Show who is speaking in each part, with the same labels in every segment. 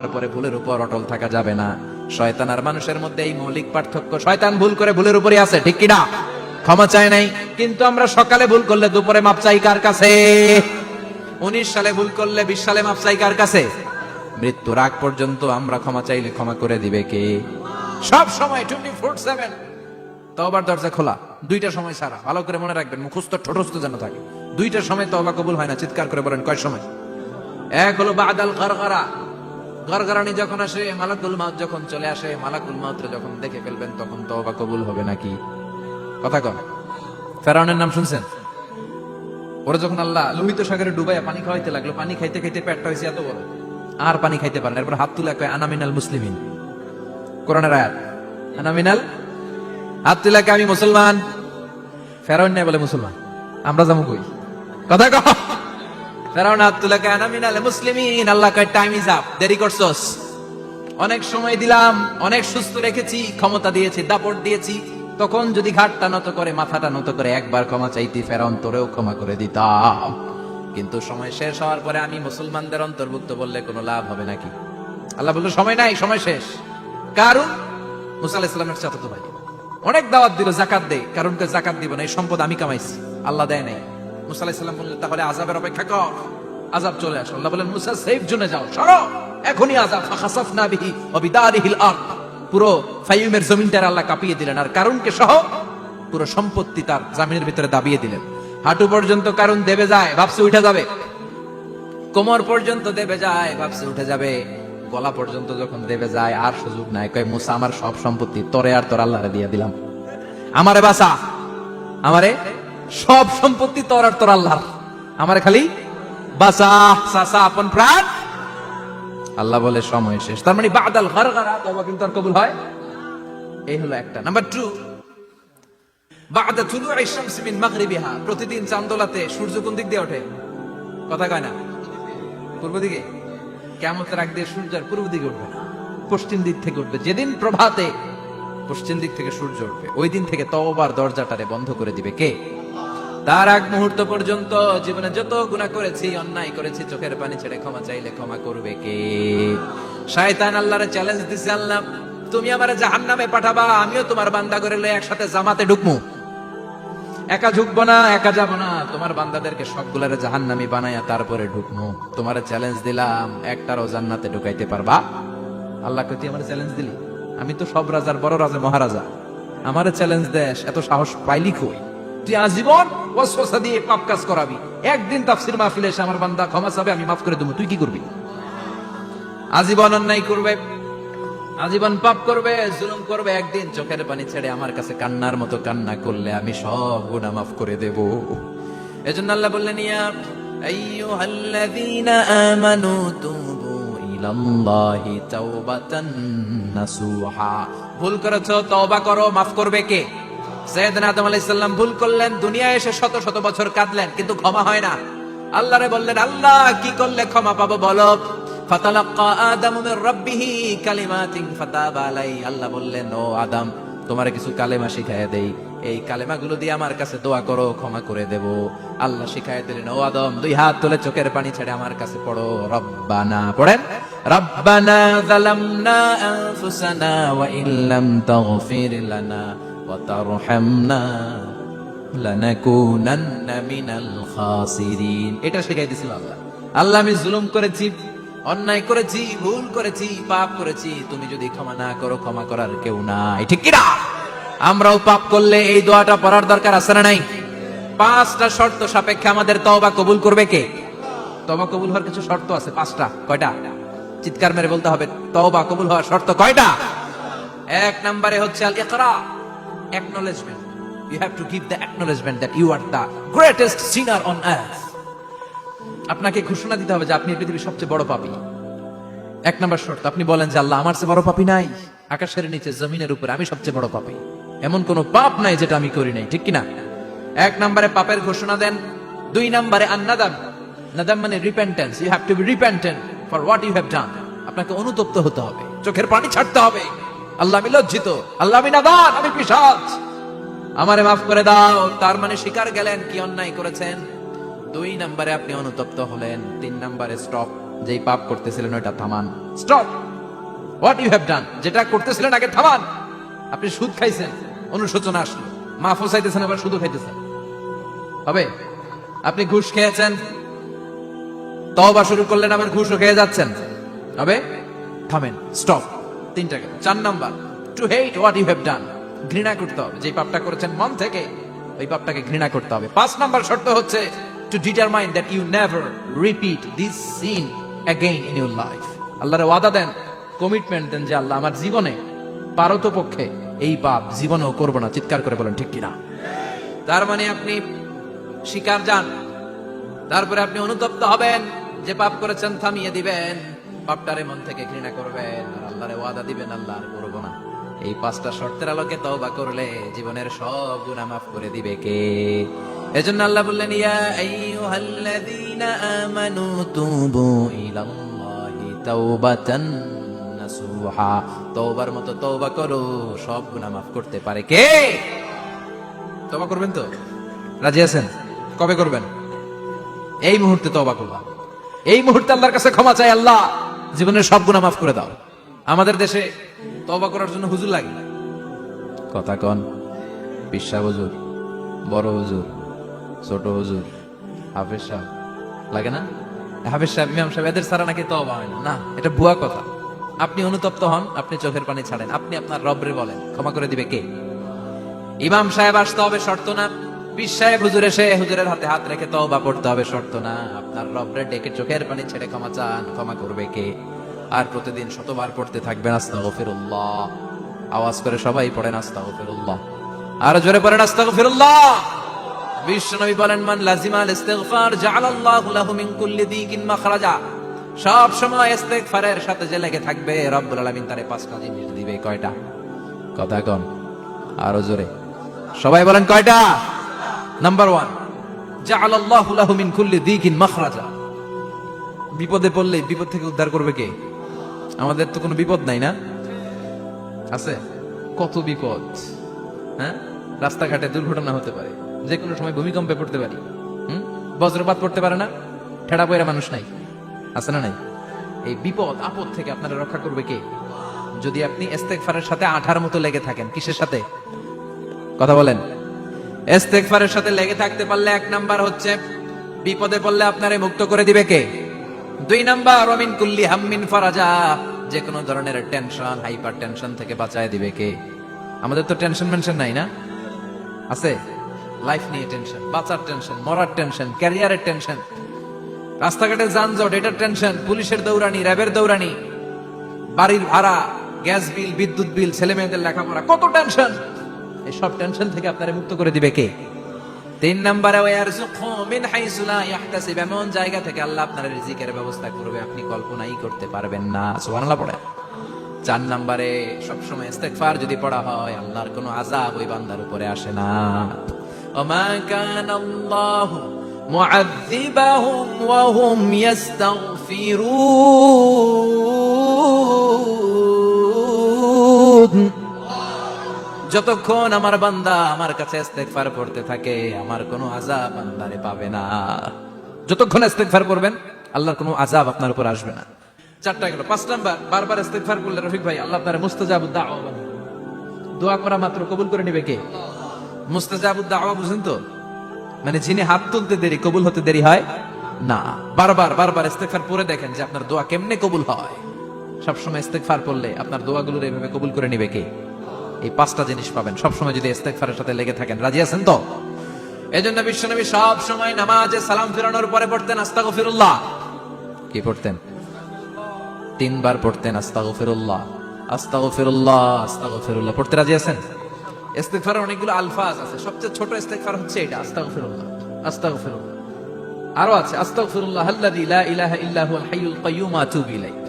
Speaker 1: তারপরে ভুলের উপর অটল থাকা যাবে না। শয়তান আর মানুষের মধ্যে এই মৌলিক পার্থক্য। শয়তান ভুল করে ভুলের উপরই আছে, ঠিক কিনা? ক্ষমা চায় নাই, কিন্তু আমরা সকালে ভুল করলে দুপুরে মাপ চাই কার কাছে? 19 সালে ভুল করলে 20 সালে মাপ চাই কার কাছে? মৃত্যুর আগ পর্যন্ত আমরা ক্ষমা চাইলে ক্ষমা করে দিবে কে? সব সময় 24/7 তওবার দরজা খোলা, দুইটা সময় ছাড়া। ভালো করে মনে রাখবেন, মুখস্থ ঠোঁটস্থ যেন থাকে। দুইটার সময় তওবা কবুল হয় না, চিৎকার করে বলেন কয় সময়? এক হলো বাদাল গরগরা, গরগরানি যখন আসে, মালাকুল মাউত যখন চলে আসে, মালাকুল মাউত যখন দেখে ফেলবেন, তখন তওবা কবুল হবে নাকি? কথা কন। ফেরাউনের নাম শুনছেন? ওরা যখন আল্লাহ লোহিত সাগরে ডুবাইয়া পানি খাওয়াইতে লাগলো, পানি খাইতে খাইতে পেটটা হয়েছে এত বড়, আর পানি খাইতে পারেন। এরপর হাত তুলে কয় আনামিনাল মুসলিমিন, কোরআনের আয়াত। আনামিনাল, হাত তুলে কয় আমি মুসলমান। ফেরাউন নাই বলে মুসলমান, আমরা যাবো কই? কথা কন। ফেরাউন হাত তুলে কয় আনামিনাল মুসলিমিন। আল্লাহ কয় টাইম ইজ আপ, দেরি করছস। অনেক সময় দিলাম, অনেক সুস্থ রেখেছি, ক্ষমতা দিয়েছি, দাপট দিয়েছি, তখন যদি ঘাটটা নত করে, মাথাটা নত করে একবার ক্ষমা চাইতি, ফেরাউন তোরেও ক্ষমা করে দিতাম। কিন্তু সময় শেষ হওয়ার পরে আমি মুসলমানদের অন্তর্ভুক্ত বললে কোনো লাভ হবে নাকি? আল্লাহ বলল সময় নাই, সময় শেষ। কারণ মুসা আলাইহিস সালামের চাচাতো ভাই অনেক দাওয়াত দিল, জাকাত দে। কারণকে জাকাত দিব না, এই সম্পদ আমি কামাইছি, আল্লাহ দেয় নাই। মুসা আলাইহিস সালাম বললেন তাহলে আযাবের অপেক্ষা কর, আযাব চলে আসে। আল্লাহ বলেন মুসা সেফ জোনে যাও, সরো, এখনই আযাব। ফাখাসাফনা বিহি ওয়া বিদারিহিল আরদ, পুরো ফাইমের জমিনটার আল্লাহ কাঁপিয়ে দিলেন, আর কারণকে সহ পুরো সম্পত্তি তার জামিনের ভিতরে দাবিয়ে দিলেন। হাঁটু পর্যন্ত কারণ দেবে যায়, ভাবছে উঠে যাবে। কোমর পর্যন্ত দেবে যায়, ভাবছে উঠে যাবে। গলা পর্যন্ত যখন দেবে যায়, আর সুযোগ নাই। কয় মুসা আমার সব সম্পত্তি তোরে আর তোর আল্লাহরে দিয়ে দিলাম, আমারে বাঁচা, আমারে সব সম্পত্তি তোর আর তোর আল্লাহর, আমারে খালি বাঁচা, চাচা আপন প্রাণ। আল্লাহ বলে সময় শেষ। তার মানে বাদাল গরগরা তওবা কিন্তু আর কবুল হয়। এই হলো একটা। নাম্বার 2, বাদা তুলুই শামস মিন মাগরিবিহা, প্রতিদিন চাঁদোলাতে সূর্য কোন দিক দিয়ে ওঠে? কথা কয় না? পূর্ব দিকে। কিয়ামতের আগ দিয়ে সূর্য আর পূর্ব দিকে উঠবে না, পশ্চিম দিক থেকে উঠবে। যেদিন প্রভাতে পশ্চিম দিক থেকে সূর্য উঠবে, ওই দিন থেকে তওবার দরজাটারে বন্ধ করে দিবে কে? তার আগ মুহূর্ত পর্যন্ত জীবনে যত গুনাহ করেছি, অন্যায় করেছি, চোখের পানি ছেড়ে ক্ষমা চাইলে ক্ষমা করবে কে? শয়তান আল্লাহরে চ্যালেঞ্জ দিছে, আল্লাহ তুমি আমারে জাহান্নামে পাঠাবা, আমিও তোমার বান্দা করে লয়ে একসাথে জামাতে ঢুকমু। একা ঢুকবো না, একা যাব না, তোমার বান্দাদেরকে সবগুলারে জাহান্নামী বানায়া তারপরে ঢুকমু। তোমারে চ্যালেঞ্জ দিলাম, একটারও জান্নাতে ঢুকাইতে পারবা? আল্লাহ কই তুই আমারে চ্যালেঞ্জ দিলি? আমি তো সব রাজার বড় রাজা, মহারাজা, আমারে চ্যালেঞ্জ দেশ, এত সাহস পাইলি কই? তুই আজীবন ওয়াসওয়াসা দিয়ে পাপ কাজ করাবি, একদিন তাফসীর মাহফিলে এসে আমার বান্দা ক্ষমা চাবে, আমি মাফ করে দেবো, তুই কি করবি? আজীবন অন্যায় করবে, আজীবন পাপ করবে, জুলুম করবে, একদিন চোখের পানি ছেড়ে আমার কাছে কান্নার মতো কান্না করলে আমি সব গুনাহ মাফ করে দেব। এজন্য আল্লাহ বললেন ইয়া আইয়ুহাল্লাযীনা আমানু তুবু ইলাল্লাহি তাওবাতান নাসুহা। ভুল করেছো, তওবা করো, মাফ করবে কে? সাইয়েদনা আদম আলাইহিস সালাম ভুল করলেন, দুনিয়ায় এসে শত শত বছর কাঁদলেন, কিন্তু ক্ষমা হয় না। আল্লাহরে বললেন আল্লাহ কি করলে ক্ষমা পাবো বলো? ফাতালাক্কা আদামু মির রাব্বিহি কালিমাতিন ফাতাবা আলাই। আল্লাহ বললেন ও আদম, তোমারে কিছু কালেমা শিখায়া দেই, এই কালেমাগুলো দিয়ে আমার কাছে দোয়া করো, ক্ষমা করে দেব। আল্লাহ শিখায়া দিলেন, ও আদম দুই হাত তুলে চোখের পানি ছেড়ে আমার কাছে পড়ো, রব্বানা, পড়েন, রব্বানা যালামনা আনফুসানা ওয়া ইল্লাম তাগফির লানা ওয়া তারহামনা লানাকুনান্না মিনাল খাসিরিন। এটা শিখাই দিয়েছিল আল্লাহ। আল্লাহ আমি জুলুম করেছি, অন্যায় করেছি, ভুল করেছি, পাপ করেছি, তুমি যদি ক্ষমা না করো, ক্ষমা করার কেউ নাই, ঠিক কি না? আমরাও পাপ করলে এই দোয়াটা পড়ার দরকার আছে না নাই? 5টা শর্ত সাপেক্ষে আমাদের তওবা কবুল করবে কে? তওবা কবুল হওয়ার কিছু শর্ত আছে 5টা। কয়টা? চিৎকার মেরে বলতে হবে, তওবা কবুল হওয়ার শর্ত কয়টা? 1 নম্বরে হচ্ছে আল ইকরা, acknowledgement. You have to give the acknowledgement that you are the greatest sinner on earth. আপনাকে ঘোষণা দিতে হবে যে আপনি পৃথিবীর সবচেয়ে বড় পাপী। 1 নম্বর শর্ত, আপনি বলেন যে আল্লাহ আমার চেয়ে বড় পাপী নাই, আকাশের নিচে জমিনের উপরে আমি সবচেয়ে বড় পাপী, এমন কোন পাপ নাই যেটা আমি করি নাই, ঠিক কিনা? 1 নম্বরে পাপের ঘোষণা দেন। 2 নম্বরে আন-নাদাম, নাদাম মানে repentance. You have to be repentant for what you have done. আপনাকে অনুতপ্ত হতে হবে, চোখের পানি ছাড়তে হবে। আল্লাহ আমি লজ্জিত, আল্লাহ আমি নাদান, আমি পিশাচ, আমারে মাফ করে দাও। তার মানে স্বীকার গেলেন কি অন্যায় করেছেন। 2 নম্বরে আপনি অনুতপ্ত হলেন। 3 নম্বরে স্টপ, যেই পাপ করতেছিলেন ওইটা থামান। Stop, what you have done, যেটা করতেছিলেন আগে থামান। আপনি সুদ খাইছেন, অনুশোচনা আসলো, মাফও চাইতেছেন, আবার সুদও খাইতেছেন, হবে? আপনি ঘুষ খেয়েছেন, তওবা শুরু করলেন, আবার ঘুষও খেয়ে যাচ্ছেন, হবে? থামেন, স্টপ। 3টা গেল। 4 number, to hate what you have done, ঘৃণা করতে হবে। যে পাপটা করেছেন মন থেকে, ওই পাপটাকে ঘৃণা করতে হবে। 5 নাম্বার শর্ত হচ্ছে to determine that you never repeat this sin again in your life. আল্লাহর ওয়াদা দেন, কমিটমেন্ট দেন যে আল্লাহ আমার জীবনে পারতপক্ষে এই পাপ জীবনেও করব না। চিৎকার করে বলেন ঠিক কিনা? তার মানে আপনি শিকার যান, তারপরে আপনি অনুতপ্ত হবেন, যে পাপ করেছেন থামিয়ে দিবেন, পাপটারে মন থেকে ঘৃণা করবেন, আর আল্লাহরে ওয়াদা দিবেন আল্লাহ আর করব না। এই 5টা শর্তের আলোকে তওবা করলে জীবনের সব গুনাহ মাফ করে দিবে কে? এজন্য আল্লাহ বললেন, ইয়া আইয়ুহাল্লাযীনা আমানু তুবু ইলাল্লাহি তাওবাতান নাসুহা, তওবার মতো তওবা করো, সব গুনাহ মাফ করতে পারে কে? তওবা করবেন তো? রাজি আছেন? কবে করবেন? এই মুহূর্তে তওবা করলাম, এই মুহূর্তে আল্লাহর কাছে ক্ষমা চাই, আল্লাহ জীবনের সব গুনাহ মাফ করে দাও। আমাদের দেশে তওবা করার জন্য হুজুর লাগে, কথা কন, পিসা হুজুর, বড় হুজুর, ছোট হুজুর, হাফেজ সাহেব, লাগে না? হাফেজ সাহেব, ইমাম সাহেব, এদের ছাড়া নাকি তওবা হয় না। না, এটা ভুয়া কথা। আপনি অনুতপ্ত হন, আপনি চোখের পানি ছাড়েন, আপনি আপনার রবরে বলেন, ক্ষমা করে দিবে কে? ইমাম সাহেব আসতে হবে শর্ত না, পীর সাহেব হুজুর এসে হুজুরের হাতে হাত রেখে তওবা পড়তে হবে শর্ত না। আপনার রবরে ডেকে চোখের পানি ছেড়ে ক্ষমা চান, ক্ষমা করবে কে? আর প্রতিদিন শতবার পড়তে থাকবেন আস্তাগফিরুল্লাহ। আওয়াজ করে সবাই পড়েন আস্তাগফিরুল্লাহ, আর জোরে পড়েন আস্তাগফিরুল্লাহ। বিশ্বনবী বলেন, মান লাজিমাল ইস্তিগফার জাআলাল্লাহু লাহু মিন কুল্লি দিকিন মাখরাজা। সব সময় ইস্তিগফারের সাথে যে লেগে থাকবে, রব্বুল আলামিন তারে 5টা জিনিস দিবে। কয়টা? কথা কন, আরো জোরে সবাই বলেন, কয়টা? নাম্বার 1, জাআলাল্লাহু লাহু মিন কুল্লি দিকিন মাখরাজা। বিপদে পড়লে বিপদ থেকে উদ্ধার করবে কে? আমাদের তো কোনো বিপদ নাই, না আছে? কত বিপদ, হ্যাঁ? রাস্তাঘাটে দুর্ঘটনা হতে পারে, যে কোনো সময় ভূমিকম্পে পড়তে পারি, বজ্রপাত পড়তে পারে না, ঠেড়া পয়রা মানুষ নাই, আছে না নাই? এই বিপদ আপদ থেকে আপনারা রক্ষা করবে কে? যদি আপনি ইস্তেগফারের সাথে আঠার মতো লেগে থাকেন। কিসের সাথে? কথা বলেন। ইস্তেগফারের সাথে লেগে থাকতে পারলে 1 নাম্বার হচ্ছে বিপদে পড়লে আপনারে মুক্ত করে দিবে কে? 2 নাম্বার, ওয়া মিন কুল্লি হাম্মিন ফারাজা, যে কোনো ধরনের টেনশন, হাইপার টেনশন থেকে বাঁচায় দিবে কে? আমাদের তো টেনশন মেনশন নাই, না আছে? লাইফ নিয়ে টেনশন, বাঁচার টেনশন, মরার টেনশন, ক্যারিয়ারের টেনশন, রাস্তাঘাটে যানজট, এটার টেনশন, পুলিশের দৌড়ানি, র্যাবের দৌড়ানি, বাড়ির ভাড়া, গ্যাস বিল, বিদ্যুৎ বিল, ছেলে মেয়েদের লেখাপড়া, কত টেনশন। এই সব টেনশন থেকে আপনারা মুক্ত করে দিবে কে? 3 নম্বরে, ওয়ারযুকহু মিন হাইসু লা ইয়াহতাসিব, এমন জায়গা থেকে আল্লাহ আপনার রিজিকের ব্যবস্থা করবে আপনি কল্পনাই করতে পারবেন না। সুবহানাল্লাহ পড়ে। 4 নম্বরে, সবসময় ইস্তেগফার যদি পড়া হয়, আল্লাহর কোনো আযাব ওই বান্দার উপরে আসে না। ওমা কানাল্লাহু মুআযযিবাহুম ওয়া হুম ইস্তাগফিরুন। যতক্ষণ আমার বান্দা আমার কাছে ইস্তেগফার পড়তে থাকে, আমার কোনো আযাব বান্দারে পাবে না। যতক্ষণ ইস্তেগফার করবেন, আল্লাহর কোনো আযাব আপনার উপর আসবে না। 4টা গেল। 5 নাম্বার, বারবার ইস্তেগফার করলে রফিক ভাই আল্লাহ আপনার মুস্তাজাবুদ দাওয়া বানাবে। দোয়া করা মাত্র কবুল করে নেবে কে? মুস্তাজাবুদ দাওয়া বুঝেন তো? মানে যিনি হাত তুলতে দেরি, কবুল হতে দেরি হয় না। বারবার বারবার ইস্তেগফার পড়ে দেখেন যে আপনার দোয়া কেমনে কবুল হয়। সবসময় ইস্তেগফার পড়লে আপনার দোয়াগুলোর এইভাবে কবুল করে নেবে কে? এই 5টা জিনিস পাবেন সবসময় যদি ইস্তেগফারের সাথে লেগে থাকেন। রাজি আছেন তো? এজন্য বিশ্বনবী সব সময় নামাজে সালাম ফিরানোর পরে পড়তেন আস্তাগফিরুল্লাহ। কি পড়তেন? 3 বার পড়তেন আস্তাগফিরুল্লাহ, আস্তাগফিরুল্লাহ, আস্তাগফিরুল্লাহ। পড়তে রাজি আছেন? ইস্তেগফারের অনেকগুলো আলফাজ আছে, সবচেয়ে ছোট ইস্তেগফার হচ্ছে এটা, আস্তাগফিরুল্লাহ, আস্তাগফিরুল্লাহ। আরো আছে আস্তাগফিরুল্লাহ আল্লাযী লা ইলাহা ইল্লা হুয়াল হাইয়ুল কাইয়্যুম আতুবু ইলাইহি।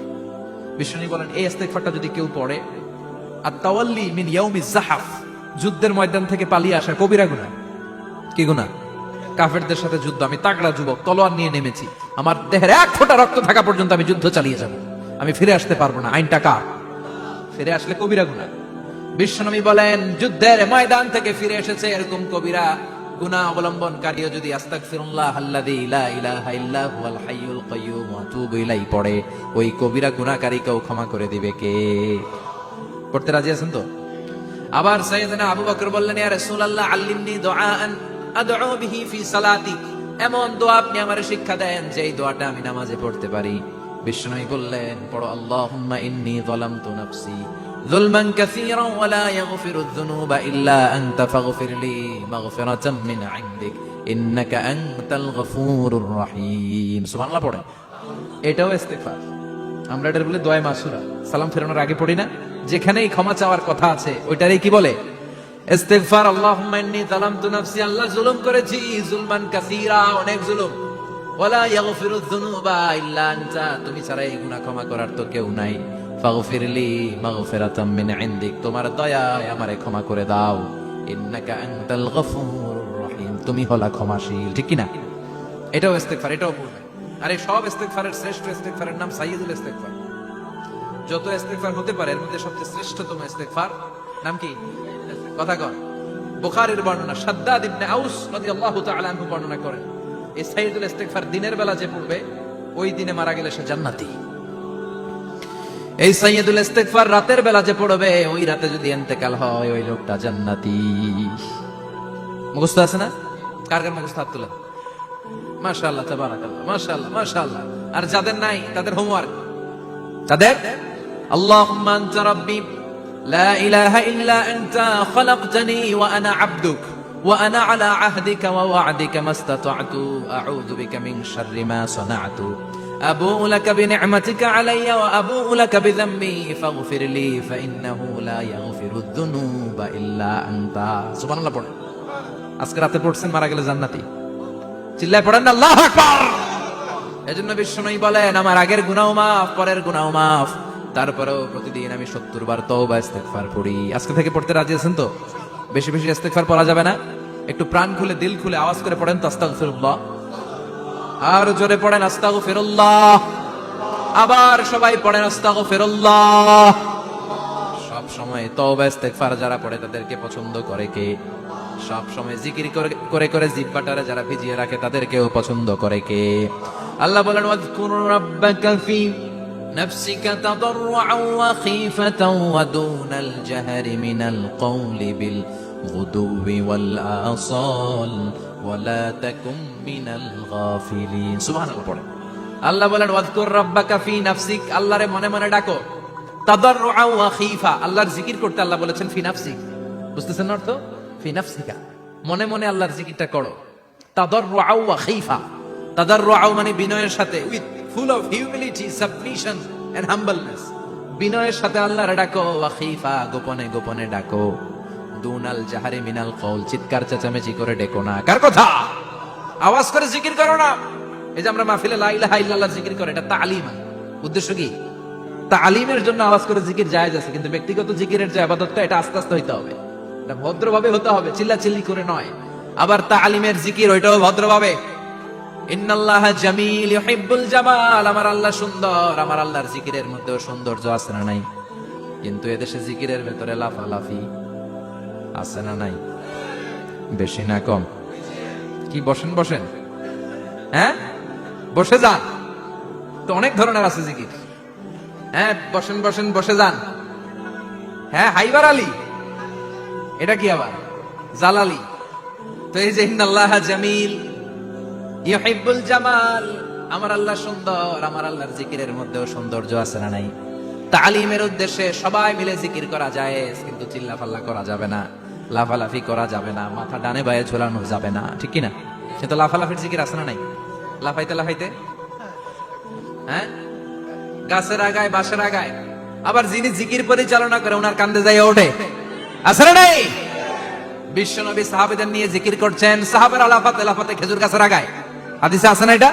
Speaker 1: বিশ্বনবী বলেন, এই ইস্তেগফারটা যদি কেউ পড়ে, আত-তাওয়াল্লি মিন ইয়াউমিজ যাহাফ, যুদ্ধের ময়দান থেকে পালিয়ে আসা কবিরা গুনাহ। কি গুনাহ? কাফেরদের সাথে যুদ্ধ, আমি তাগড়া যুবক, তলোয়ার নিয়ে নেমেছি, আমার দেহের 1 ফোঁটা রক্ত থাকা পর্যন্ত আমি যুদ্ধ চালিয়ে যাব, আমি ফিরে আসতে পারবো না, আইনটা কার? ফিরে আসলে কবিরা গুনাহ। বিশ্বনবী বলেন, যুদ্ধের ময়দান থেকে ফিরে এসেছে এরকম কবিরা গুনাহ অবলম্বনকারীও যদি আস্তাগফিরুল্লাহ আল্লাযী লা ইলাহা ইল্লা হুয়াল হাইয়ুল কাইয়্যুম ওয়া আতুবু ইলাইহি পড়ে, ওই কবিরা গুনাহকারীকেও ক্ষমা করে দিবে কে? পড়তে রাজি আছেন তো? আবার সাইয়েদনা আবু বকর বললেন, ইয়া রাসূলুল্লাহ আল্লিমনি দুআআন আদউ বিহি ফি সালাতি, এমন দোয়া আপনি আমারে শিক্ষা দেন যে এই দোয়াটা আমি নামাজে পড়তে পারি। বিষ্ণুই বললেন, পড়ো আল্লাহুম্মা ইন্নী যালামতু নাফসি যুলমান কাসীরান ওয়া লা ইয়াগফিরুয যুনুবা ইল্লা আনতা ফাগফির লি মাগফিরাতাম মিন ইনদিক ইন্নাকা আনতাল গফুরুর রহিম। সুবহানাল্লাহ পড়ে। এটাও ইস্তিগফার। আমরা এটার বলে দোয়া মাসুরা, সালাম ফেরানোর আগে পড়ি না? যেখানেই ক্ষমা চাওয়ার কথা আছে ওইটারই কি বলে? ইস্তিগফার। আল্লাহুম্মা ইন্নী যালামতু নাফসি, আল্লাহ জুলুম করেছি, যুলমান কাসীরা, অনেক জুলুম। ওয়ালা ইয়াগফিরুয যুনুবা ইল্লা আনতা, তুমি ছাড়া এই গুনাহ ক্ষমা করার তো কেউ নাই। ফাগফিরলি মাগফিরাতাম মিন ইনদিক, তোমার দয়ায় আমারে ক্ষমা করে দাও। ইন্নাকা আনতাল গফুরুর রহিম, তুমি হলা ক্ষমাশীল। ঠিক কি না? এটাও ইস্তিগফার, এটাও পড়বে। আর এই সব ইস্তিগফারের শ্রেষ্ঠ ইস্তিগফারের নাম সাইয়্যিদুল ইস্তিগফার। যত ইস্তিগফার হতে পারে এর মধ্যে সবচেয়ে শ্রেষ্ঠতম ইস্তিগফার নাম কি? কথা কর। বুখারীর বর্ণনা, শাদ্দাদ ইবনে আউস রাদিয়াল্লাহু তাআলা আনহু বর্ণনা করেন, এই সাইয়্যিদুল ইস্তিগফার দিনের বেলা যে পড়বে ওই দিনে মারা গেলে সে জান্নাতি। এই সাইয়্যিদুল ইস্তিগফার রাতের বেলা যে পড়বে ওই রাতে যদি ইন্তেকাল হয় ওই লোকটা জান্নাতি। মুখস্থ আছে না? কার কার মুখস্থ? হাত তুলেন। মাশাআল্লাহ, তাবারাকাল্লাহ, মাশাআল্লাহ, মাশাআল্লাহ। আর যাদের নাই তাদের হোমওয়ার্ক, তাদের আল্লাহুম্মা আনতা রাব্বি লা ইলাহা ইল্লা আনতা খালাকতানি ওয়া আনা আবদুক ওয়া আনা আলা আহদিকা ওয়া ওয়া'দিকা মাস্তাতা'তু আউযু বিকা মিন শাররি মা সানা'তু আবু'ু লাকা বিনি'মাতিকা আলাইয়া ওয়া আবু'ু লাকা বিযামবি ফাগফির লি ফাইন্নাহু লা ইয়াগফিরুয যুনুবা ইল্লা আনতা। সুবহানাল্লাহ পড়েন। আজকে রাতে পড়ছেন, মারা গেলে জান্নাতি। চিল্লায় পড়েন না আল্লাহু আকবার। এজন্য বিষ্ণুই বলেন, আমার আগের গুনাহ মাফ, পরের গুনাহ মাফ, তারপরেও প্রতিদিন আমি 70 বার তওবা ইস্তিগফার পড়ি। আজকে থেকে পড়তে রাজি আছেন তো? বেশি বেশি ইস্তিগফার পড়া যাবে না? একটু প্রাণ খুলে, দিল খুলে আওয়াজ করে পড়েন তো আস্তাগফিরুল্লাহ। আর জোরে পড়েন আস্তাগফিরুল্লাহ। আবার সবাই পড়েন আস্তাগফিরুল্লাহ। সব সময় তওবা ইস্তিগফার যারা পড়ে তাদেরকে পছন্দ করে কে? সব সময় জিকির করে করে জিহ্বাটারে যারা ভিজিয়ে রাখে তাদেরকেও পছন্দ করে কে? আল্লাহ বলেন, ওয়াযকুর রাব্বাকা ফি নাফসিকা তাদাররুআন ওয়া খীফাতান ওয়া দুনাল জাহরি মিনাল কওলি বিল গুদুবি ওয়াল আসাল ওয়া লা তাকুম মিনাল গাফিলিন। সুবহানাল্লাহ পড়ে। আল্লাহ বলেন, ওয়াযকুর রাব্বাকা ফি নাফসিক, আল্লাহরে মনে মনে ডাকো। তাদাররুআন ওয়া খীফা, আল্লাহর জিকির করতে আল্লাহ বলেছেন ফি নাফসিক। বুঝতেছেন অর্থ? ফি নাফসিকা, মনে মনে আল্লাহর জিকিরটা করো। তাদাররুআন ওয়া খীফা, তাদাররুআন মানে বিনয়ের সাথে, with full of humility, submission and humbleness, বিনয়ের সাথে আল্লাহরে ডাকো। ওয়া খীফা, গোপনে গোপনে ডাকো। দুনাল জাহারি মিনাল কওল, চিৎকার চেঁচামেচি করে ডেকো না। কার কথা? আওয়াজ করে জিকির করো না। এই যে আমরা মাহফিলে লা ইলাহা ইল্লাল্লাহ জিকির করে, এটা তালিম। উদ্দেশ্য কি? তালিমের জন্য আওয়াজ করে জিকির জায়েজ আছে, কিন্তু ব্যক্তিগত জিকিরের যে ইবাদতটা এটা আস্তে আস্তে হইতে হবে, এটা ভদ্রভাবে হতে হবে, চিল্লাচিল্লি করে নয়। আবার তালিমের জিকির ওইটাও ভদ্রভাবে। ইন্নাল্লাহা জামিল ইউহিব্বুল জামাল, আমার আল্লাহ সুন্দর, আমার আল্লাহর জিকিরের মধ্যেও সৌন্দর্য আছে না নাই? কিন্তু এদেশে জিকিরের ভেতরে লাফালাফি আছে না নাই? বেশি না কম? কি বসেন বসেন, হ্যাঁ বসে যান তো, অনেক ধরনের আছে জিকির। হ্যাঁ বসেন বসেন, বসে যান। হ্যাঁ হাইবার আলী, এটা কি আবার জালালি? তো এই যে ইন্নাল্লাহা জামিল ইউহিব্বুল জামাল, আমার আল্লাহ সুন্দর, আমার আল্লাহর জিকিরের মধ্যেও সৌন্দর্য আছে না নাই? তালিমের উদ্দেশ্যে সবাই মিলে জিকির করা যায়, কিন্তু চিল্লাফাল্লা করা যাবে না, লাফালাফি করা যাবে না, মাথা ডানে বায়ে ঝোলানো যাবে না। ঠিক কি না? কিন্তু লাফালাফির জিকির আছে না নাই? লাফাইতে লাফাইতে, হ্যাঁ গাছের আগায়, বাঁশের আগায়। আবার যিনি জিকির পরিচালনা করে ওনার কান্দে যাই ওঠে, আছে না নাই? বিশ্বনবী সাহাবীদের নিয়ে জিকির করছেন, সাহাবারা লাফাতে লাফাতে খেজুর গাছের আগায়। হাদিসে আছে না এটা?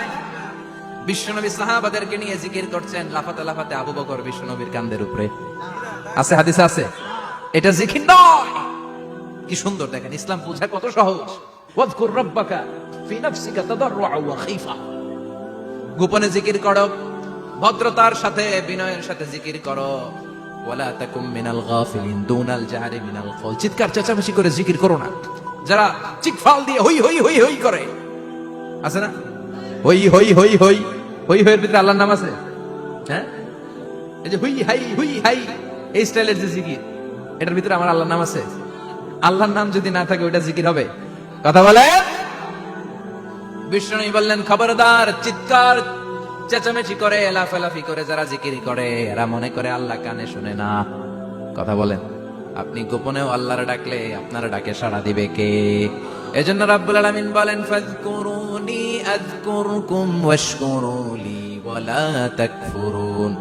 Speaker 1: বিশ্বনবী সাহাবাদেরকে নিয়ে জিকির করছেন, লাফাতে লাফাতে আবু বকর বিশ্বনবীর কান্দের উপরে। আছে, হাদিসে আছে। এটা জিকির নয়। কি সুন্দর দেখেন, ইসলাম বোঝা কত সহজ। ওয়াযকুর রাব্বাকা ফি নাফসিকা তাদাররুআন ওয়া খীফা, গোপনে জিকির করো, ভদ্রতার সাথে বিনয়ের সাথে জিকির করো। ওয়ালা তাকুম মিনাল গাফিলিন দুনাল জাহরি মিনাল কওল, চিৎকার চেঁচামেচি করে জিকির করো না। যারা চিকফাল দিয়ে হই হই হই হই করে, আছে না? হই হই হই হই হই হইয়ের ভিতরে আল্লাহর নাম আছে? হ্যাঁ, এই যে হুই হাই এই স্টাইলের যে জিকির, এটার ভিতরে আমার আল্লাহর নাম আছে? আল্লাহর নাম যদি না থাকে ওইটা জিকির হবে? কথা বলে। বিষ্ণু বললেন, খবরদার, চিৎকার চেঁচামেচি করে লাফালাফি করে যারা জিকির করে এরা মনে করে আল্লাহ কানে শুনে না। কথা বলেন। আপনি গোপনেও আল্লাহর ডাকলে আপনার ডাকে সাড়া দিবে কে? এজন্য রাব্বুল আলামিন বলেন, ফাযকুরুনি আযকুরকুম ওয়াশকুরুলি ওয়ালা তাকফুরুন।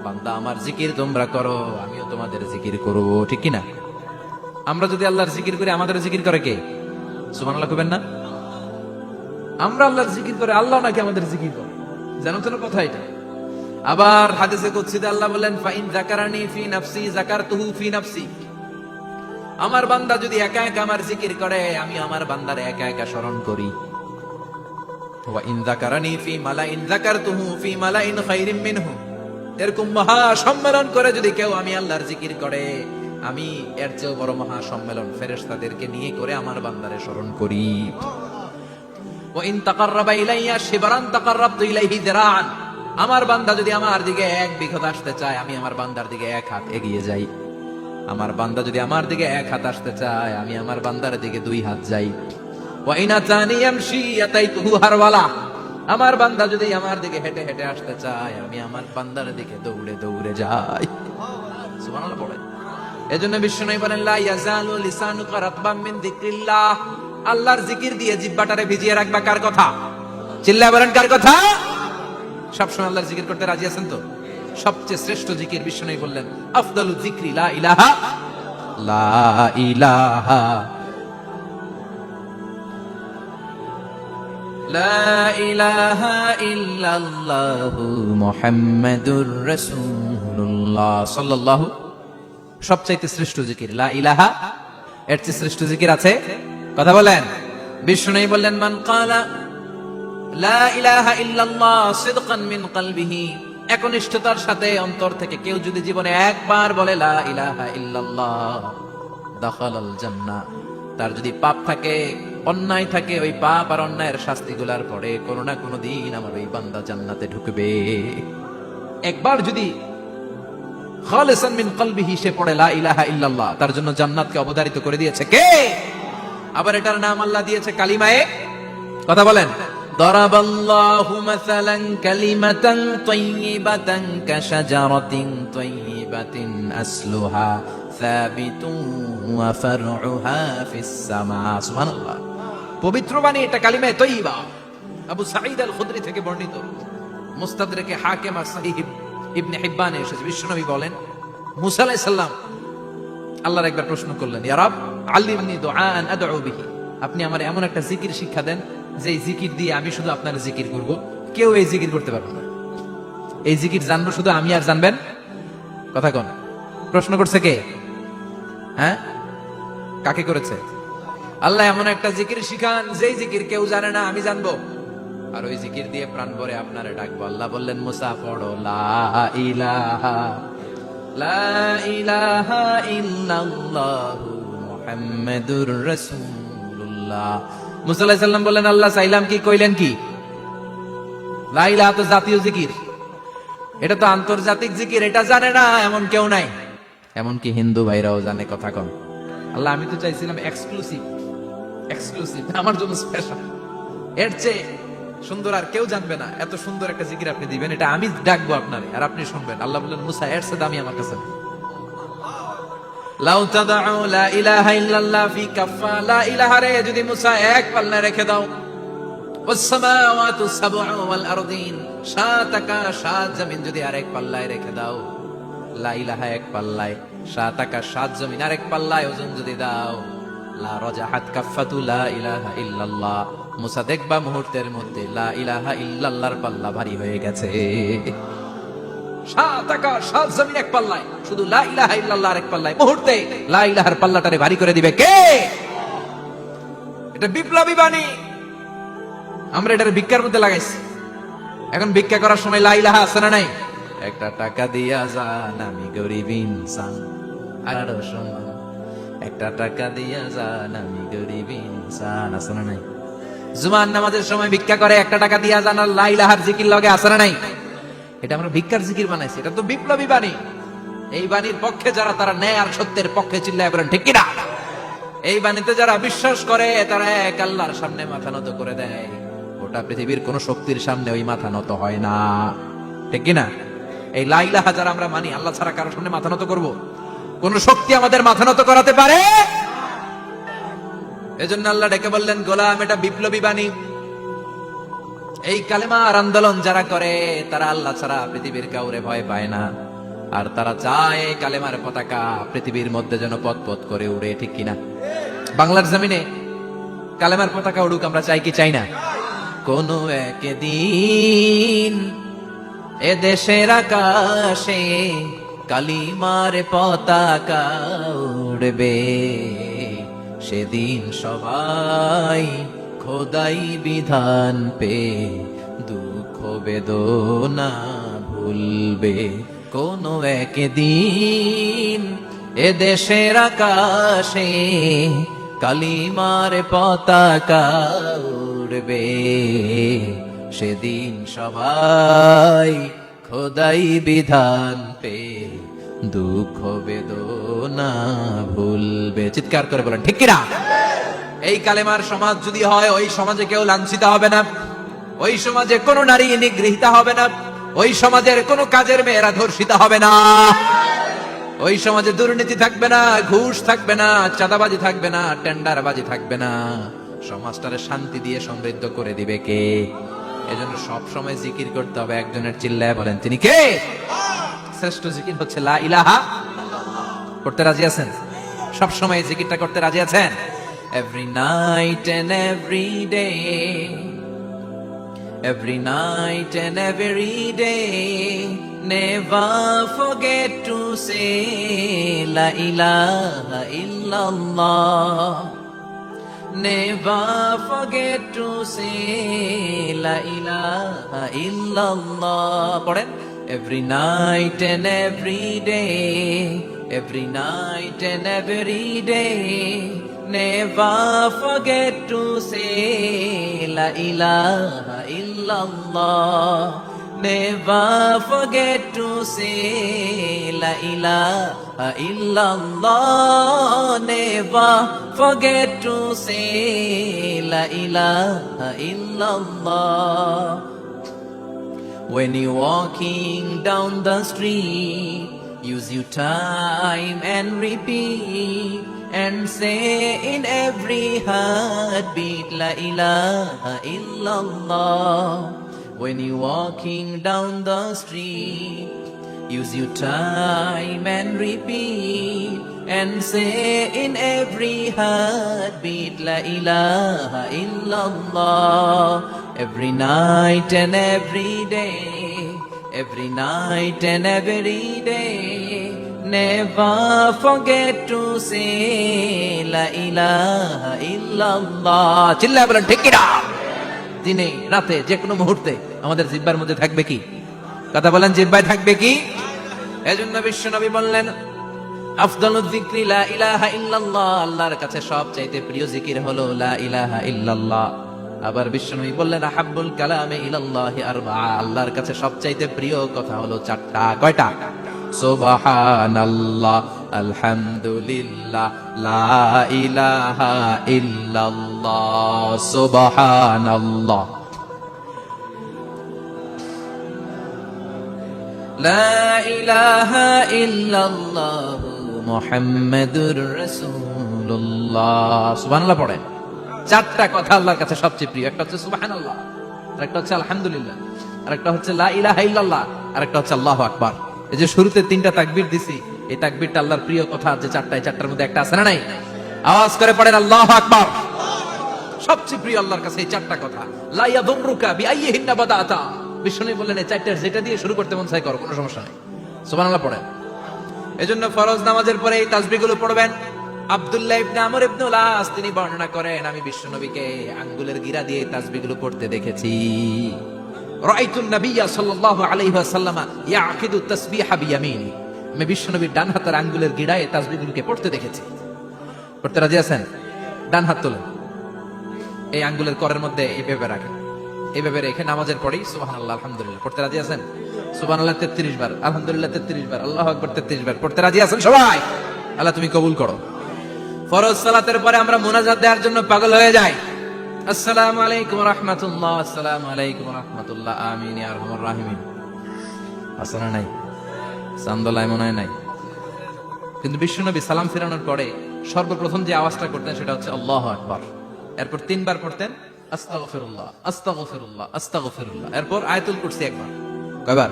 Speaker 1: বান্দা, আমার জিকির তোমরা করো, আমিও তোমাদের জিকির করব, ঠিক কি না? আমরা যদি আল্লাহর জিকির করি, আমাদের জিকির করে কে? সুবহানাল্লাহ কইবেন না? আমরা আল্লাহর জিকির করে, আল্লাহ নাকি আমাদের জিকির করে? জানো তো কথা এটা। আবার হাদিসে কুদসিতে আল্লাহ বলেন, ফাইন যাকারানি ফি নাফসি যাকারতুহু ফি নাফসি। আমার বান্দা যদি একা একা আমার জিকির করে, আমি আমার বান্দারে একা একা স্মরণ করি। ওয়া ইন যাকারানি ফি মালাইন যাকারতুহু ফি মালাইন খায়রিম মিনহু। এরকম মহা সম্মেলন করে যদি কেউ আমি আল্লাহর জিকির করে, আমি এর চেয়ে বড় মহা সম্মেলন ফেরেশতাদেরকে নিয়ে করে আমার বান্দারে স্মরণ করি। ওয়া ইন তাকাররাবা ইলাইয়া শিবরান তাকাররাবতু ইলাইহি দিরান। আমার বান্দা যদি আমার দিকে এক বিঘত আসতে চায়, আমি আমার বান্দার দিকে এক হাত এগিয়ে যাই। আমার বান্দা যদি আমার দিকে এক হাত আসতে চায়, আমি আমার বান্দার দিকে দুই হাত যাই। ওয়া ইন আতানি ইয়ামশি আতাইতুহু হারওয়ালা। আমার বান্দা যদি আমার দিকে হেঁটে হেঁটে আসতে চায়, আমি আমার বান্দার দিকে দৌড়ে দৌড়ে যাই। সুবহানাল্লাহ পড়ে। এজন্য বিষ্ণু বলেন, লা ইয়াজালু লিসানুকা রাতবাম মিন যিকরিল্লাহ। আল্লাহর জিকির দিয়ে জিহ্বাটারে ভিজিয়ে রাখবা। কার কথা? চিল্লায় বলেন, কার কথা? সবসময় আল্লাহর জিকির করতে রাজি আছেন তো? সবচেয়ে শ্রেষ্ঠ জিকির বিষ্ণু বললেন, আফদালু যিকরি লা ইলাহা লা ইলাহা লা ইলাহা ইল্লাল্লাহু মুহাম্মাদুর রাসূলুল্লাহ সাল্লাল্লাহু। সবচাইতে শ্রেষ্ঠ জিকির লা ইলাহা। এর চেয়ে শ্রেষ্ঠ জিকির আছে? কথা বলেন। বিষ্ণু বললেন, মান ক্বালা লা ইলাহা ইল্লাল্লাহ সিদকান মিন কলবিহি। একনিষ্ঠতার সাথে অন্তর থেকে কেউ যদি জীবনে একবার বলে লা ইলাহা ইল্লাল্লাহ, দাখালাল জান্নাহ। তার যদি পাপ থাকে, অন্যায় থাকে, ওই পাপ আর অন্যায়ের শাস্তিগুলার পরে কোনো না কোনো দিন আমার ওই বান্দা জান্নাতে ঢুকবে। একবার যদি খালিসান মিন কলবিহি সে পড়ে লা ইলাহা ইল্লাল্লাহ, তার জন্য জান্নাতকে অবধারিত করে দিয়েছে কে? আবার এটার নাম আল্লাহ দিয়েছে কালিমায়ে। কথা বলেন। দরাবাল্লাহু মাসালান কালিমাতান তাইয়িবাতান কাশাজারাতিন তাইয়িবাতিন আসলুহা সাবিতুন ওয়া ফারউহা ফিস সামা। সুবহানাল্লাহ। পবিত্র বাণী এটা কালিমায়ে তাইয়িবা। আবু সাঈদ আল খুদরি থেকে বর্ণিত, মুস্তাদরাকে হাকিম আর সহিহ ইবনে হিব্বানে এসেছে। বিশ্বনবী বলেন, মুসা আলাইহিস সালাম আল্লাহর একবার প্রশ্ন করলেন, ইয়া রাব আল্লিমনি দুআআন আদউ বিহি। আপনি আমার এমন একটা জিকির শিক্ষা দেন যে জিকির দিয়ে আমি শুধু আপনার জিকির করব, কেউ এই জিকির করতে পারবে না। এই জিকির জানবো শুধু আমি, আর জানবেন? কথা কোন? প্রশ্ন করছে কে? হ্যাঁ, কাকে করেছে? আল্লাহ এমন একটা জিকির শিখান যেই জিকির কেউ জানে না, আমি জানবো, আর ওই জিকির দিয়ে প্রাণ ভরে আপনারে ডাকবো। আল্লাহ বললেন, মুসা পড়ো লা ইলাহা লা ইলাহা ইল্লাল্লাহু মুহাম্মাদুর রাসূলুল্লাহ। মুসা আলাইহিস সালাম বললেন, আল্লাহ চাইলাম কি, কইলেন কি? লা ইলাহা তো জাতীয় জিকির, এটা তো আন্তর্জাতিক জিকির, এটা জানে না এমন কেউ নাই। এমনকি হিন্দু ভাইরাও জানে। কথা কম। আল্লাহ আমি তো চাইছিলাম এক্সক্লুসিভ, আমার জন্য স্পেশাল। এর চেয়ে সুন্দর আর কেউ জানবে না। এত সুন্দর একটা জিকির আপনি দিবেন, এটা আমি ডাকবো আপনারে আর আপনি শুনবেন। আল্লাহ বললেন, মুসা এর চেয়ে দামি আমার কাছে। লাউ তাদউ লা ইলাহা ইল্লাল্লাহ ফি কাফা। লা ইলাহা রে যদি মুসা এক পাল্লায় রেখে দাও, ওয়াস সামাওয়াতু সাবউ ওয়াল আরদিন, সাত আকাশ সাত জমিন যদি আরেক পাল্লায় রেখে দাও, লা ইলাহা এক পাল্লায়, সাত আকাশ সাত জমিন আরেক পাল্লায় ওজন যদি দাও, লা রাজাহাত কাফাতু লা ইলাহা ইল্লাল্লাহ। মুসা দেখবা মুহূর্তের মধ্যে লা ইলাহা ইল্লাল্লাহর পাল্লা ভারী হয়ে গেছে। সাত আকাশ সাত জমিন এক পাল্লায়, শুধু লা ইলাহা ইল্লাল্লাহর এক পাল্লায় মুহূর্তে লা ইলাহার পাল্লাটারে ভারী করে দিবে কে? এটা বিপ্লবী বাণী। আমরা এটার ভিক্ষার মধ্যে লাগাইছি। এখন ভিক্ষা করার সময় লা ইলাহা আছে না নাই? একটা টাকা দিয়া যান, আমি গরিব ইনসান। আর একটা টাকা দিয়া যান, আমি গরিব ইনসান। আছে না নাই? জুমার নামাজের সময় ভিক্ষা করে, একটা টাকা দিয়া যান, আর লা ইলাহার জিকির লগে। আছে না নাই? এটা আমরা ভিক্ষার জিকির বানাইছি, এটা তো বিপ্লবী বাণী। এই বাণীর পক্ষে যারা, তারা ন্যায় আর সত্যের পক্ষে চিল্লায় বলেন ঠিক কিনা? এই বাণীতে যারা বিশ্বাস করে, তারা এক আল্লাহর সামনে মাথা নত করে দেয়। গোটা পৃথিবীর কোন শক্তির সামনে ওই মাথা নত হয় না, ঠিক কিনা? এই লা ইলাহা যারা আমরা মানি, আল্লাহ ছাড়া কারোর সামনে মাথা নত করব? কোন শক্তি আমাদের মাথা নত করাতে পারে? এজন্য আল্লাহ ডেকে বললেন, গোলাম, এটা বিপ্লবী বাণী। এই কালেমার আন্দোলন যারা করে, তারা আল্লাহ ছাড়া পৃথিবীর কাউরে ভয় পায় না। আর তারা চায় এই কালেমার পতাকা পৃথিবীর মধ্যে যেন পথ পথ করে উড়ে, ঠিক কিনা? বাংলার জমিনে কালেমার পতাকা উড়ুক, আমরা চাই কি চাই না? কোন একদিন এ দেশের আকাশে কালিমার পতাকা উড়বে, সেদিন সবাই খোদাই বিধান পে দুঃখ বেদনা ভুলবে। কোন একদিন এ দেশের আকাশে কালিমার পতাকা উড়বে, সেদিন সবাই খোদাই বিধান পে দুঃখ বেদনা ভুলবে। চিৎকার করে বলেন ঠিক কিনা? এই কালেমার সমাজ যদি হয়, ওই সমাজে কেউ লাঞ্ছিত হবে না, ওই সমাজে কোন নারী নিগৃহীত হবে না, ওই সমাজের কোন কাজের মেয়েরা ধর্ষিত হবে না, ওই সমাজে দুর্নীতি থাকবে না, ঘুষ থাকবে না, চাঁদাবাজি থাকবে না, টেন্ডারবাজি থাকবে না। সমাজটারে শান্তি দিয়ে সমৃদ্ধ করে দিবে কে? এজন্য সব সময় জিকির করতে হবে একজনের। চিল্লায় বলেন তিনি কে? শ্রেষ্ঠ জিকির হচ্ছে লা ইলাহা। করতে রাজি আছেন? সব সময় জিকিরটা করতে রাজি আছেন? Every night and every day, every night and every day, never forget to say la ilaha illallah. Never forget to say la ilaha illallah. পড়েন, every night and every day, every night and every day, never forget to say la ilaha illallah. Never forget to say la ilaha illallah. Never forget to say la ilaha illallah. When you're walking down the street, use your time and repeat and say in every heartbeat la ilaha illallah. When you're walking down the street, use your time and repeat and say in every heartbeat la ilaha illallah. Every night and every day, every night and every day, never forget to say la ilaha illallah. চিল্লায় বলেন ঠিক কিনা? দিনে রাতে যে কোনো মুহূর্তে আমাদের জিহ্বার মধ্যে থাকবে কি? কথা বলেন, জিহ্বায় থাকবে কি? এজন্য বিশ্ব নবী বললেন, আফদালুয যিকরি লা ইলাহা ইল্লাল্লাহ। আল্লাহর কাছে সবচাইতে প্রিয় জিকির হলো লা ইলাহা ইল্লাল্লাহ। আবার বিশ্বনবী বললেন, আহাব্বুল কালামে ইলাল্লাহি আরবাআ। আল্লাহর কাছে সবচাইতে প্রিয় কথা হলো চারটা। কয়টা? সুবহানাল্লাহ, আলহামদুলিল্লাহ, লা ইলাহা ইল্লাল্লাহ। সুবহানাল্লাহ, লা ইলাহা ইল্লাল্লাহ, মুহাম্মাদুর রাসূলুল্লাহ। সুবহানাল্লাহ পড়েন। চারটা কথা আল্লাহর কাছে সবচেয়ে প্রিয়। একটা হচ্ছে সুবহানাল্লাহ, আরেকটা হচ্ছে আলহামদুলিল্লাহ, আরেকটা হচ্ছে লা ইলাহা ইল্লাল্লাহ, আরেকটা হচ্ছে আল্লাহু আকবার। এই যে শুরুতে তিনটা তাকবীর দিছি, এই তাকবীরটা আল্লাহর প্রিয় কথা যে চারটা, এই চারটার মধ্যে একটা আছে না নাই? আওয়াজ করে পড়েন আল্লাহু আকবার। সবচেয়ে প্রিয় আল্লাহর কাছে এই চারটা কথা। লা ইয়াদুররুকা বিআইয়িহিন্না বাদাতা। বিষ্ণু বললেন এই চারটার যেটা দিয়ে শুরু করতে মন চাই করো, কোনো সমস্যা নাই। সুবহানাল্লাহ পড়েন। এজন্য ফরজ নামাজের পরে এই তাসবিহগুলো পড়বেন। আব্দুল্লাহ ইবনে আমর ইবনে আস তিনি বর্ণনা করেন, আমি বিশ্বনবীকে আঙ্গুলের গিরা দিয়ে তাসবিহগুলো পড়তে দেখেছি। রাআইতুন নাবিয়্যা সাল্লাল্লাহু আলাইহি ওয়াসাল্লাম ইয়াকিদু তাসবিহা বিয়ামিনি। আমি বিশ্বনবীর ডান হাতের আঙ্গুলের গিরায় তাসবিহগুলোকে পড়তে দেখেছি। পড়তে রাজি আছেন? ডান হাত তোলেন, এই আঙ্গুলের করের মধ্যে এইভাবে রাখেন, এইভাবে রেখে নামাজের পরেই সুবহানাল্লাহ আলহামদুলিল্লাহ পড়তে রাজি আছেন? সুবহানাল্লাহ 33 বার, আলহামদুলিল্লাহ 33 বার, আল্লাহু আকবার 33 বার পড়তে রাজি আছেন সবাই? আল্লাহ তুমি কবুল করো। ফরজ সালাতের পরে আমরা মুনাজাত দেওয়ার জন্য পাগল হয়ে যাই। আসসালামু আলাইকুম ওয়া রাহমাতুল্লাহ, আসসালামু আলাইকুম ওয়া রাহমাতুল্লাহ, আমিন ইয়া আরহামার রাহিমিন। আসলে নাই চান্দলায় মনে হয় নাই, কিন্তু বিশ্বনবী সালাম ফিরানোর পরে সর্বপ্রথম যে আওয়াজটা করতেন সেটা হচ্ছে আল্লাহু আকবার। এরপর 3 বার পড়তেন আস্তাগফিরুল্লাহ আস্তাগফিরুল্লাহ আস্তাগফিরুল্লাহ। এরপর আয়াতুল কুরসি একবার। কয়বার?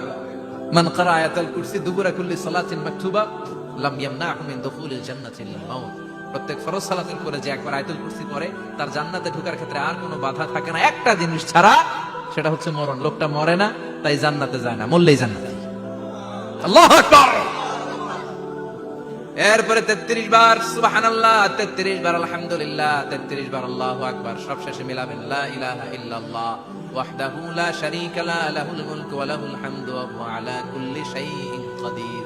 Speaker 1: মান ক্বারা আয়াতুল কুরসি দুবুরা কুল্লি সালাতিন মাকতুবা লাম ইয়ামনাহু মিন দুখুলিল জান্নাতি ইল্লাল মাউত। প্রত্যেক ফরজ সালাতের পরে যে একবার আয়াতুল কুরসি পড়ে তার জান্নাতে ঢোকার ক্ষেত্রে আর কোনো বাধা থাকে না, একটা জিনিস ছাড়া, সেটা হচ্ছে মরণ। লোকটা মরে না তাই জান্নাতে যায় না, মরলেই জান্নাতে। আল্লাহু আকবার। এরপরে 33 বার সুবহানাল্লাহ, 33 বার আলহামদুলিল্লাহ, 33 বার আল্লাহু আকবার। সবশেষে মিলাবেন লা ইলাহা ইল্লাল্লাহ ওয়াহদাহু লা শারীকা লা লাহুল মুলকু ওয়া লাহুল হামদু ওয়া হুয়া আলা কুল্লি শাইইন কাদির।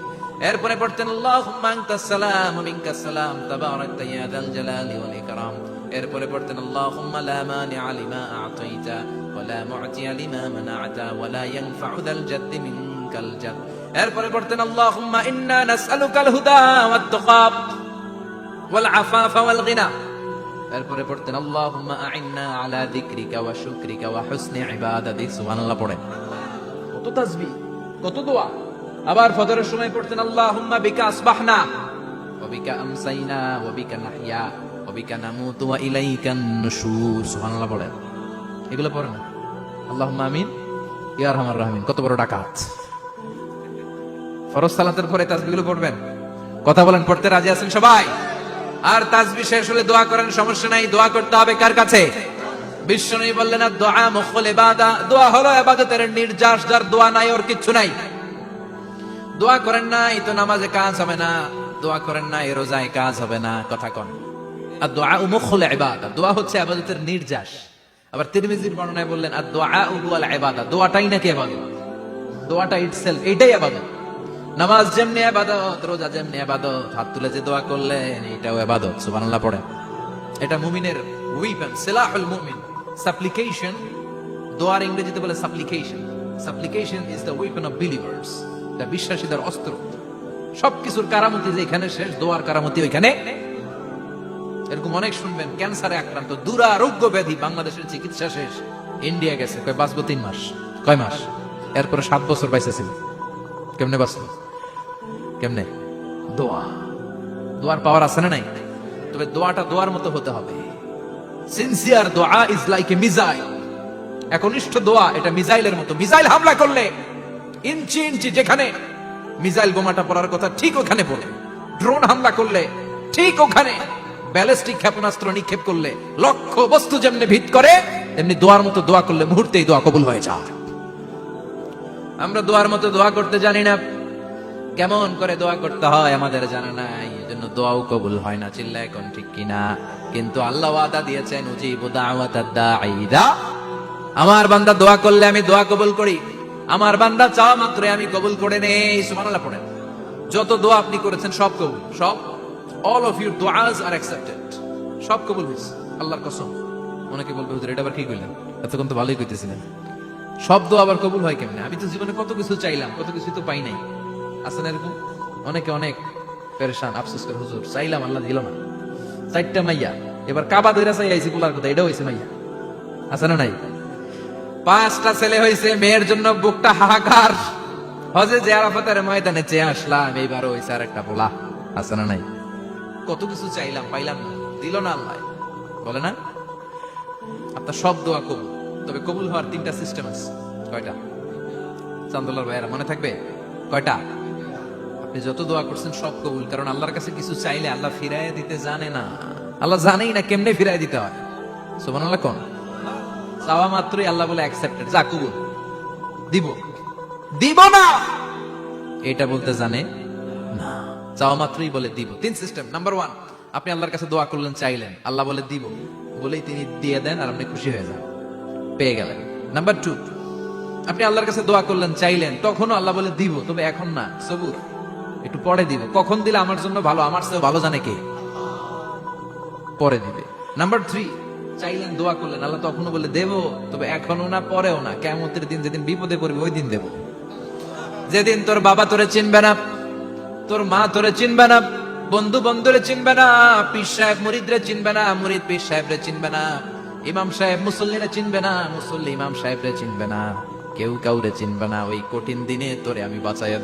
Speaker 1: এরপরে পড়তেন আল্লাহুম্মা আনতাস সালাম ওয়া মিনকাস সালাম তাবারাকতা ইয়া যাল জালালি ওয়াল ইকরাম। এরপরে পড়তেন আল্লাহুম্মা লা মানিআ লিমা আ'তাইতা ওয়া লা মু'তিয়া লিমা মানা'তা ওয়া লা ইয়ানফা'ু যাল জাদ্দি মিনকাল জাদ। এরপরে পড়তেন আল্লাহুম্মা ইন্না নাসআলুকাল হুদা ওয়াত তুকা ওয়াল আফাফা ওয়াল গিনা। এরপরে পড়তেন আল্লাহুম্মা আ'ইন্না আলা যিকরিকা ওয়া শুকরিকা ওয়া হুসনি ইবাদাতিক। সুবহানাল্লাহ পড়েন। কত তাসবিহ, কত দোয়া। আবার ফজরের সময় পড়তেন আল্লাহুম্মা বিকা আসবাহনা ওয়া বিকা আমসাইনা ওয়া বিকা নাহইয়া ওয়া বিকা নামুতু ওয়া ইলাইকান নুশুর। সুবহানাল্লাহ পড়েন। এগুলো পড়েন আল্লাহুম্মা আমিন ইয়া আরহামার রাহিমিন। কত বড় ডাকাত। ফরজ সালাতের পরে তাসবিহগুলো পড়বেন। কথা বলেন, পড়তে রাজি আছেন সবাই? আর তাসবিহ শেষ হলে দোয়া করেন, সমস্যা নাই। দোয়া করতে হবে কার কাছে? বিশ্বনবী বললেন না, দোয়া মুখল ইবাদা, দোয়া হলো ইবাদতের নির্যাস। যার দোয়া নাই ওর কিচ্ছু নাই। দোয়া করেন নাই তো নামাজে কাজ হবে না, দোয়া করেন নাই রোজায় কাজ হবে না। কথা কন। আর দোয়া মুখল ইবাদা, দোয়া হচ্ছে ইবাদতের নির্যাস। আবার তিরমিজির বর্ণনায় বললেন আর দোয়া হুয়াল ইবাদা, দোয়াটাই নাকি ইবাদত। দোয়াটা ইটসেলফ, এইটাই ইবাদত। নামাজ যেমনি ইবাদত, রোজা যেমনি ইবাদত, হাত তুলে যে দোয়া করলেন এটাও ইবাদত। সুবহানাল্লাহ পড়েন। এটা মুমিনের ওয়েপন, সিলাহুল মুমিন। সাপ্লিকেশন, দোয়ার ইংরেজিতে বলে সাপ্লিকেশন। সাপ্লিকেশন is the weapon of believers. এটা বিশ্বাসীদের অস্ত্র। সবকিছুর কারামতি যেখানে শেষ, দোয়ার কারামতি ওইখানে। এরকম অনেক শুনবেন, ক্যান্সারে আক্রান্ত, দুরারোগ্য ব্যাধি, বাংলাদেশের চিকিৎসা শেষ, ইন্ডিয়া গেছে, কয় বাঁচবো 3 মাস। কয় মাস? এরপরে 7 বছর বাইসেছিল। কেমনে বাঁচলো? কেমনে? দোয়া। দোয়ার পাওয়ার আছে না নাই? তবে দোয়াটা দোয়ার মতো হতে হবে। সিনসিয়ার দোয়া ইজ লাইক এ মিসাইল। একনিষ্ঠ দোয়া এটা মিসাইলের মতো। মিসাইল হামলা করলে ইঞ্চি ইঞ্চি যেখানে মিসাইল বোমাটা পড়ার কথা ঠিক ওখানে পড়ে। ড্রোন হামলা করলে ঠিক ওখানে, ব্যালিস্টিক ক্ষেপণাস্ত্র নিক্ষেপ করলে লক্ষ্য বস্তু যেমনি ভিত করে, তেমনি দোয়ার মতো দোয়া করলে মুহূর্তেই দোয়া কবুল হয়ে যায়। আমরা দোয়ার মতো দোয়া করতে জানি না। কেমন করে দোয়া করতে হয় আমাদের জানা নাই, এজন্য দোয়াও কবুল হয় না। চিল্লা এখন ঠিক কিনা? কিন্তু আল্লাহ ওয়াদা দিয়েছেন উজিবু দাওয়াতাদ দাঈদা। আমার বান্দা দোয়া করলে আমি দোয়া কবুল করি। আমার বান্দা চাওয়া মাত্রই আমি কবুল করে নেই। সুবহানাল্লাহ পড়েন। যত দোয়া আপনি করেছেন সব কবুল, সব। অল অফ ইউর দোয়াস আর অ্যাকসেপ্টেড। সব কবুল হয়েছে আল্লাহর কসম। অনেকে বলবে হুজুর এটা আবার কি কইলেন? এতক্ষণ তো ভালোই কইতেছিলেন। সব দোয়া আবার কবুল হয় কেমনে? আমি তো জীবনে কত কিছু চাইলাম, কত কিছু তো পাই নাই। আসেন এরকম অনেকে অনেক পেরেশান, আফসোস করে হুজুর চাইলাম আল্লাহ দিল না। 4টা মাইয়া, এবার কাবা ধইরা চাই আইছি বলার কথা, এটা হইছে মাইয়া। আছে না নাই? 5টা ছেলে হইছে, মেয়ের জন্য বুকটা হাহাকার। হজে যে আরাফাতের ময়দানে চেয়ে আসলাম, এইবার হইছে আরেকটা পোলা। আছে না নাই? কত কিছু চাইলাম, পাইলাম না, দিল না আল্লাহ। বলে না আপনার সব দোয়া কবুল। তবে কবুল হওয়ার 3টা সিস্টেম আছে। কয়টা? চান্দুল্লাহর ভাইয়েরা মনে থাকবে? কয়টা? আপনি যত দোয়া করছেন সব কবুল। কারণ আল্লাহর কাছে কিছু চাইলে আল্লাহ ফিরাইয়া দিতে জানে না। আল্লাহ জানেই না কেমনে ফিরাই দিতে হয়। সুবহানাল্লাহ কোন? চাওয়া মাত্রই আল্লাহ বলে অ্যাকসেপ্টেড, যা কবুল। দিব দিব না এটা বলতে জানে না। চাওয়া মাত্রই বলে দিব। 3 সিস্টেম। নাম্বার 1, আপনি আল্লাহর কাছে দোয়া করলেন, চাইলেন, আল্লাহ বলে দিব, বলেই তিনি দিয়ে দেন আর আপনি খুশি হয়ে যান, পেয়ে গেলেন। নাম্বার 2, আপনি আল্লাহর কাছে দোয়া করলেন, চাইলেন, তখনও আল্লাহ বলে দিব, তবে এখন না, সবুর, একটু পরে দিব। কখন দিলে আমার জন্য ভালো, আমার চেয়ে ভালো জানে কে? পরে দিবে। নাম্বার 3, চাইলেন, দোয়া করলেন, আল্লাহ তখনও বলে দেবো, তবে এখনো না, পরেও না, কিয়ামতের দিন যেদিন বিপদে পড়বে ওই দিন দেব। যেদিন তোর বাবা তোরে চিনবে না, তোর মা তোরে চিনবে না, বন্ধু বন্ধুরে চিনবে না, পীর সাহেব মুরিদরে চিনবে না, মুরিদ পীর সাহেবরে চিনবে না, ইমাম সাহেব মুসল্লিরা চিনবে না, মুসল্লি ইমাম সাহেবরে চিনবে না, কেউ কাউরে চিনবে না। ওই কঠিন দিনে তোরে আমি বাঁচাইয়া দেব।